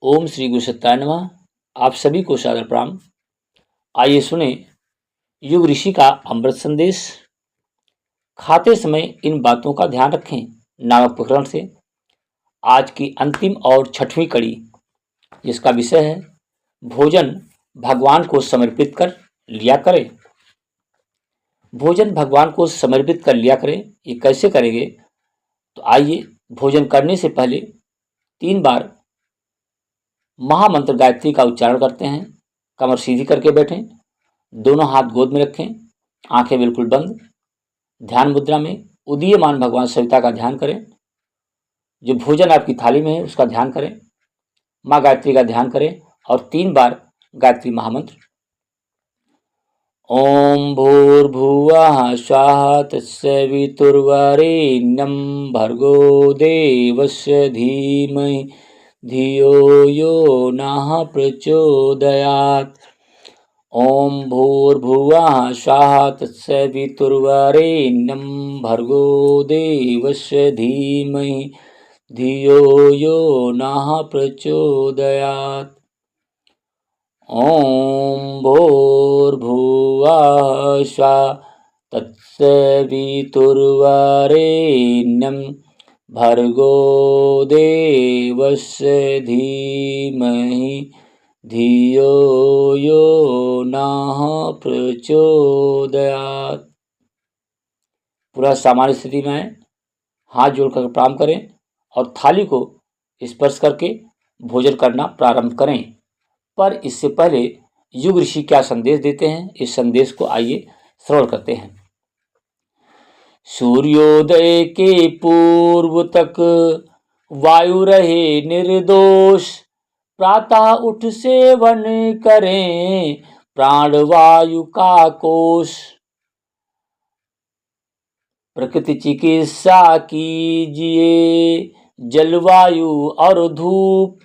ओम श्री गुरु सत्याय नमः। आप सभी को सादर प्रणाम। आइए सुने युग ऋषि का अमृत संदेश। खाते समय इन बातों का ध्यान रखें नामक प्रकरण से आज की अंतिम और छठवीं कड़ी, जिसका विषय है भोजन भगवान को समर्पित कर लिया करें। भोजन भगवान को समर्पित कर लिया करें। ये कैसे करेंगे? तो आइए भोजन करने से पहले 3 बार महामंत्र गायत्री का उच्चारण करते हैं। कमर सीधी करके बैठें, दोनों हाथ गोद में रखें, आंखें बिल्कुल बंद, ध्यान मुद्रा में उदीयमान भगवान सविता का ध्यान करें। जो भोजन आपकी थाली में है उसका ध्यान करें, माँ गायत्री का ध्यान करें और 3 बार गायत्री महामंत्र। ओम भूर्भुवः स्वः तत्सवितुर्वरेण्यं भर्गो देवस्य धीमहि धियो यो नः प्रचोदयात्। ओम भूर्भुवः स्वः तत्सवितुर्वरेण्यं भर्गो देवस्य धीमहि धियो यो नः प्रचोदयात्। ओम भूर्भुवः स्वः तत्सवितुर्वरेण्यं भर्गो देवस्य धीमहि धियो यो नः प्रचोदयात्। पूरा सामान्य स्थिति में है, हाथ जोड़कर प्रणाम करें और थाली को स्पर्श करके भोजन करना प्रारंभ करें। पर इससे पहले युग ऋषि क्या संदेश देते हैं, इस संदेश को आइए श्रवण करते हैं। सूर्योदय के पूर्व तक वायु रहे निर्दोष, प्रातः उठ सेवन करें प्राण वायु का कोष। प्रकृति चिकित्सा कीजिए जलवायु और धूप,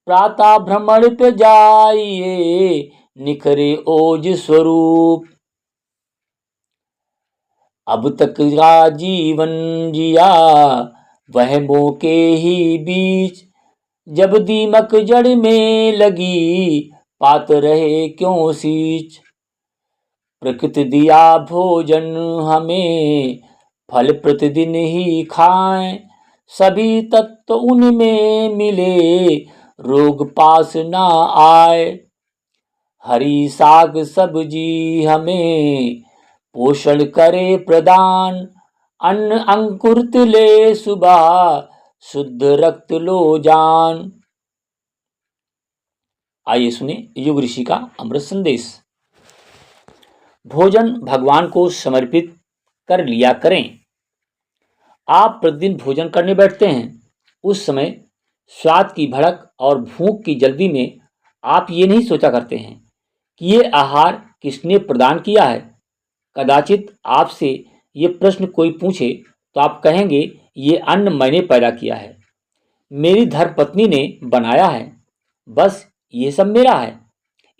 प्रातः भ्रमण पे जाइए निखरे ओज स्वरूप। अब तक का जीवन जिया वहमों के ही बीच, जब दीमक जड़ में लगी पात रहे क्यों सींच। प्रकृति दिया भोजन हमें फल प्रतिदिन ही खाएं, सभी तत्व उनमें मिले रोग पास ना आए। हरी साग सब्जी हमें पोषण करे प्रदान, अन्न अंकुरित ले सुबह शुद्ध रक्त लो जान। आइए सुने युग ऋषि का अमृत संदेश। भोजन भगवान को समर्पित कर लिया करें। आप प्रतिदिन भोजन करने बैठते हैं, उस समय स्वाद की भड़क और भूख की जल्दी में आप ये नहीं सोचा करते हैं कि ये आहार किसने प्रदान किया है। कदाचित आपसे ये प्रश्न कोई पूछे तो आप कहेंगे ये अन्न मैंने पैदा किया है, मेरी धर्मपत्नी ने बनाया है, बस ये सब मेरा है,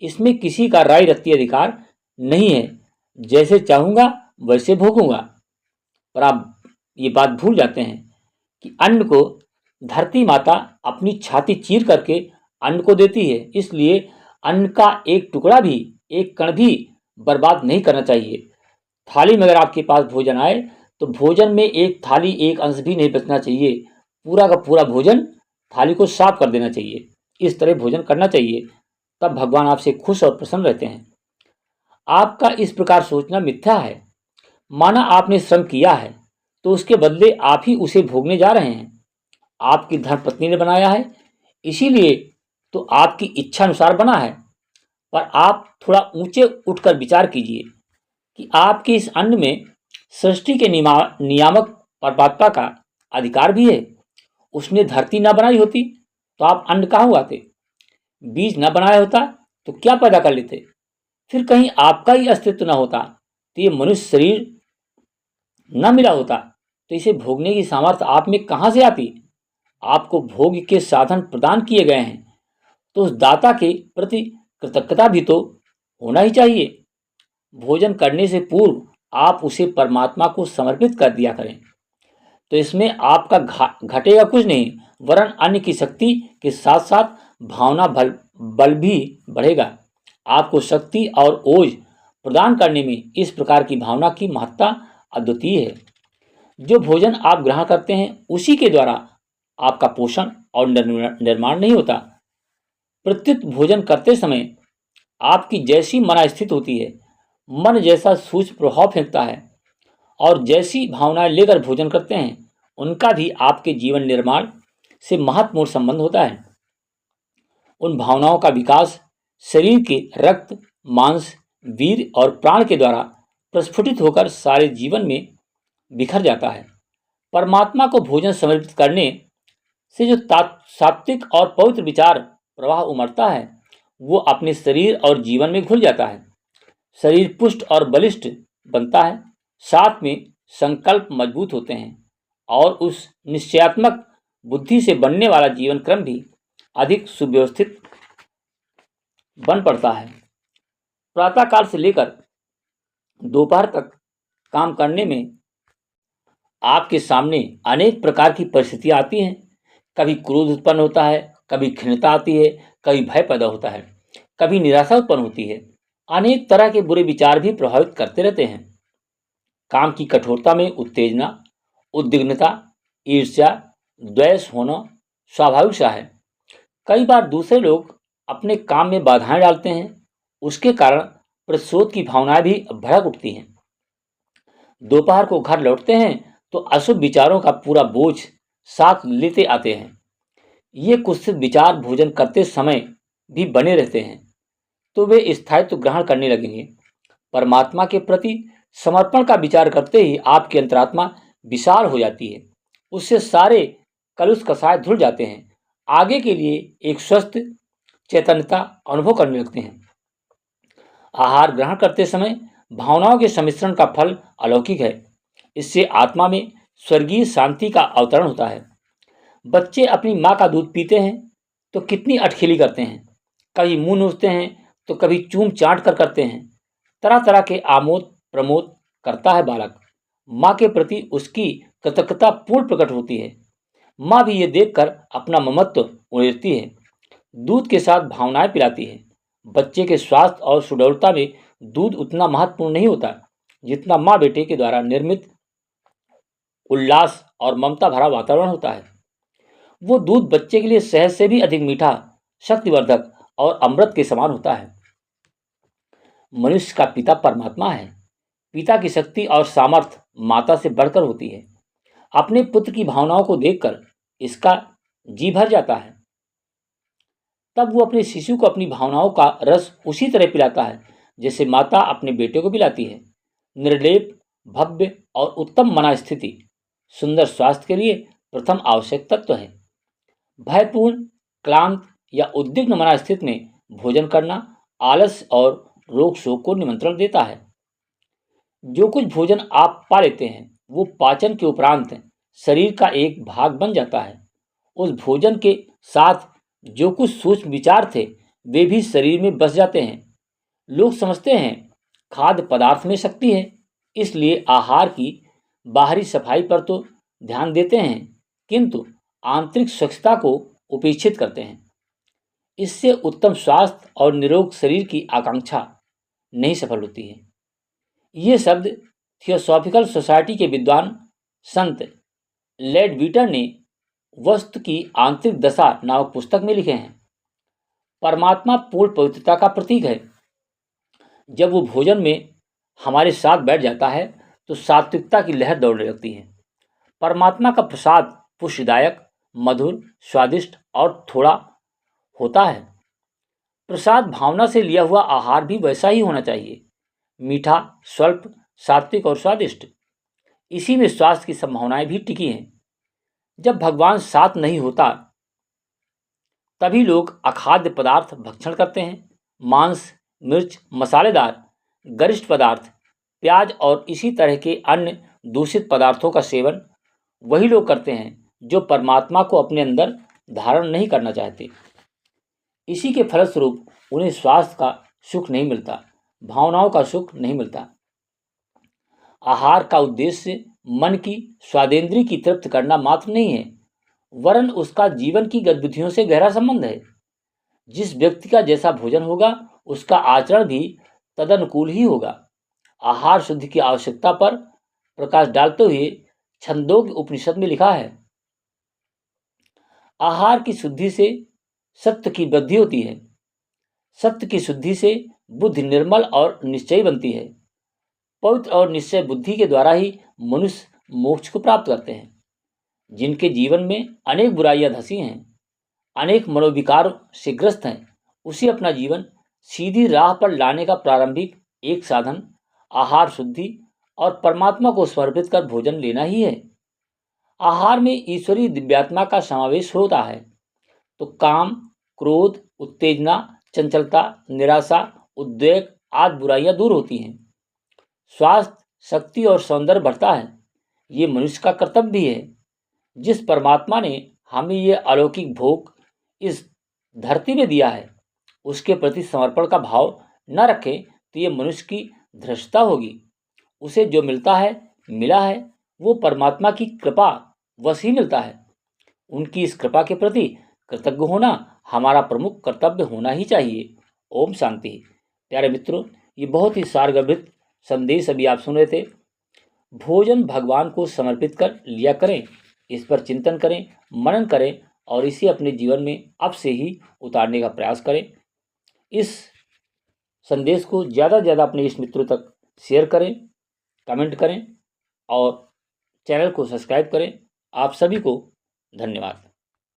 इसमें किसी का राय रत्ती अधिकार नहीं है, जैसे चाहूँगा वैसे भोगूंगा। पर आप ये बात भूल जाते हैं कि अन्न को धरती माता अपनी छाती चीर करके अन्न को देती है, इसलिए अन्न का एक टुकड़ा भी, एक कण भी बर्बाद नहीं करना चाहिए। थाली में अगर आपके पास भोजन आए तो भोजन में एक थाली एक अंश भी नहीं बचना चाहिए, पूरा का पूरा भोजन थाली को साफ कर देना चाहिए। इस तरह भोजन करना चाहिए, तब भगवान आपसे खुश और प्रसन्न रहते हैं। आपका इस प्रकार सोचना मिथ्या है। माना आपने श्रम किया है तो उसके बदले आप ही उसे भोगने जा रहे हैं। आपकी धर्मपत्नी ने बनाया है, इसीलिए तो आपकी इच्छा अनुसार बना है। पर आप थोड़ा ऊंचे उठकर विचार कीजिए कि आपके इस अन्न में सृष्टि के नियामक परमात्मा का अधिकार भी है। उसने धरती ना बनाई होती तो आप अन्न कहाँ उगाते? बीज न बनाया होता तो क्या पैदा कर लेते? फिर कहीं आपका ही अस्तित्व न होता तो ये मनुष्य शरीर न मिला होता तो इसे भोगने की सामर्थ्य आप में कहाँ से आती? आपको भोग के साधन प्रदान किए गए हैं तो उस दाता के प्रति कृतज्ञता भी तो होना ही चाहिए। भोजन करने से पूर्व आप उसे परमात्मा को समर्पित कर दिया करें, तो इसमें आपका घटेगा कुछ नहीं, वरन अन्य की शक्ति के साथ साथ भावना बल भी बढ़ेगा। आपको शक्ति और ओज प्रदान करने में इस प्रकार की भावना की महत्ता अद्वितीय है। जो भोजन आप ग्रहण करते हैं उसी के द्वारा आपका पोषण और निर्माण नहीं होता। प्रत्युत भोजन करते समय आपकी जैसी मन स्थित होती है, मन जैसा सूक्ष्म प्रभाव फेंकता है और जैसी भावनाएं लेकर भोजन करते हैं उनका भी आपके जीवन निर्माण से महत्वपूर्ण संबंध होता है। उन भावनाओं का विकास शरीर के रक्त, मांस, वीर और प्राण के द्वारा प्रस्फुटित होकर सारे जीवन में बिखर जाता है। परमात्मा को भोजन समर्पित करने से जो सात्विक और पवित्र विचार प्रवाह उमड़ता है वो अपने शरीर और जीवन में घुल जाता है। शरीर पुष्ट और बलिष्ठ बनता है, साथ में संकल्प मजबूत होते हैं और उस निश्चयात्मक बुद्धि से बनने वाला जीवन क्रम भी अधिक सुव्यवस्थित बन पड़ता है। प्रातःकाल से लेकर दोपहर तक काम करने में आपके सामने अनेक प्रकार की परिस्थितियां आती हैं। कभी क्रोध उत्पन्न होता है, कभी खिन्नता आती है, कभी भय पैदा होता है, कभी निराशा उत्पन्न होती है। अनेक तरह के बुरे विचार भी प्रभावित करते रहते हैं। काम की कठोरता में उत्तेजना, उद्विग्नता, ईर्ष्या, द्वेष होना स्वाभाविक सा है। कई बार दूसरे लोग अपने काम में बाधाएं डालते हैं, उसके कारण प्रतिशोध की भावनाएं भी भड़क उठती हैं। दोपहर को घर लौटते हैं तो अशुभ विचारों का पूरा बोझ साथ लेते आते हैं। ये कुत्सित विचार भोजन करते समय भी बने रहते हैं तो वे स्थायित्व ग्रहण करने लगेंगे। परमात्मा के प्रति समर्पण का विचार करते ही आपकी अंतरात्मा विशाल हो जाती है, उससे सारे कलुष कसाय धुल जाते हैं, आगे के लिए एक स्वस्थ चैतन्यता अनुभव करने लगते हैं। आहार ग्रहण करते समय भावनाओं के सम्मिश्रण का फल अलौकिक है। इससे आत्मा में स्वर्गीय शांति का अवतरण होता है। बच्चे अपनी माँ का दूध पीते हैं तो कितनी अटखेली करते हैं, कभी मुंह नोचते हैं तो कभी चूम चाट कर करते हैं। तरह तरह के आमोद प्रमोद करता है बालक। माँ के प्रति उसकी कृतज्ञता पूर्ण प्रकट होती है। माँ भी ये देखकर अपना ममत्व उड़ेरती है, दूध के साथ भावनाएं पिलाती है। बच्चे के स्वास्थ्य और सुडौलता में दूध उतना महत्वपूर्ण नहीं होता जितना माँ बेटे के द्वारा निर्मित उल्लास और ममता भरा वातावरण होता है। वो दूध बच्चे के लिए शहद से भी अधिक मीठा, शक्तिवर्धक और अमृत के समान होता है। मनुष्य का पिता परमात्मा है। पिता की शक्ति और सामर्थ्य माता से बढ़कर होती है। अपने पुत्र की भावनाओं को देखकर इसका जी भर जाता है। तब वो अपने शिशु को अपनी भावनाओं का रस उसी तरह पिलाता है जैसे माता अपने बेटे को पिलाती है। निर्लेप, भव्य और उत्तम मनस्थिति सुंदर स्वास्थ्य के लिए प्रथम आवश्यक तत्व है। भयपूर्ण, क्लांत या उद्विग्न मनस्थिति में भोजन करना आलस और रोग शोक को निमंत्रण देता है। जो कुछ भोजन आप पा लेते हैं वो पाचन के उपरांत शरीर का एक भाग बन जाता है। उस भोजन के साथ जो कुछ सूक्ष्म विचार थे वे भी शरीर में बस जाते हैं। लोग समझते हैं खाद्य पदार्थ में शक्ति है, इसलिए आहार की बाहरी सफाई पर तो ध्यान देते हैं किंतु आंतरिक स्वच्छता को उपेक्षित करते हैं। इससे उत्तम स्वास्थ्य और निरोग शरीर की आकांक्षा नहीं सफल होती है। ये शब्द थियोसॉफिकल सोसाइटी के विद्वान संत लेडवीटर ने वस्तु की आंतरिक दशा नामक पुस्तक में लिखे हैं। परमात्मा पूर्ण पवित्रता का प्रतीक है। जब वो भोजन में हमारे साथ बैठ जाता है तो सात्विकता की लहर दौड़ने लगती है। परमात्मा का प्रसाद पुष्टिदायक, मधुर, स्वादिष्ट और थोड़ा होता है। प्रसाद भावना से लिया हुआ आहार भी वैसा ही होना चाहिए, मीठा, स्वल्प, सात्विक और स्वादिष्ट। इसी में स्वास्थ्य की संभावनाएं भी टिकी हैं। जब भगवान साथ नहीं होता तभी लोग अखाद्य पदार्थ भक्षण करते हैं। मांस, मिर्च, मसालेदार, गरिष्ठ पदार्थ, प्याज और इसी तरह के अन्य दूषित पदार्थों का सेवन वही लोग करते हैं जो परमात्मा को अपने अंदर धारण नहीं करना चाहते। इसी के फलस्वरूप उन्हें स्वास्थ्य का सुख नहीं मिलता, भावनाओं का सुख नहीं मिलता। आहार का उद्देश्य मन की स्वादेंद्रिय की तृप्त करना मात्र नहीं है, वरन उसका जीवन की गतिविधियों से गहरा संबंध है। जिस व्यक्ति का जैसा भोजन होगा, उसका आचरण भी तदनुकूल ही होगा। आहार शुद्धि की आवश्यकता पर प्रकाश डालते हुए छंदोग्य उपनिषद में लिखा है, आहार की शुद्धि से सत्य की वृद्धि होती है, सत्य की शुद्धि से बुद्धि निर्मल और निश्चयी बनती है। पवित्र और निश्चय बुद्धि के द्वारा ही मनुष्य मोक्ष को प्राप्त करते हैं। जिनके जीवन में अनेक बुराइयां धसी हैं, अनेक मनोविकार से ग्रस्त हैं, उसे अपना जीवन सीधी राह पर लाने का प्रारंभिक एक साधन आहार शुद्धि और परमात्मा को समर्पित कर भोजन लेना ही है। आहार में ईश्वरीय दिव्यात्मा का समावेश होता है, तो काम, क्रोध, उत्तेजना, चंचलता, निराशा, उद्वेग आदि बुराइयां दूर होती हैं। स्वास्थ्य, शक्ति और सौंदर्य बढ़ता है। ये मनुष्य का कर्तव्य भी है। जिस परमात्मा ने हमें ये अलौकिक भोग इस धरती में दिया है, उसके प्रति समर्पण का भाव न रखें तो ये मनुष्य की धृष्टता होगी। उसे जो मिलता है, मिला है, वो परमात्मा की कृपा वश ही मिलता है। उनकी इस कृपा के प्रति कृतज्ञ होना हमारा प्रमुख कर्तव्य होना ही चाहिए। ओम शांति। प्यारे मित्रों, ये बहुत ही सारगर्भित संदेश अभी आप सुन रहे थे। भोजन भगवान को समर्पित कर लिया करें, इस पर चिंतन करें, मनन करें और इसे अपने जीवन में अब से ही उतारने का प्रयास करें। इस संदेश को ज़्यादा से ज़्यादा अपने इष्ट मित्रों तक शेयर करें, कमेंट करें और चैनल को सब्सक्राइब करें। आप सभी को धन्यवाद।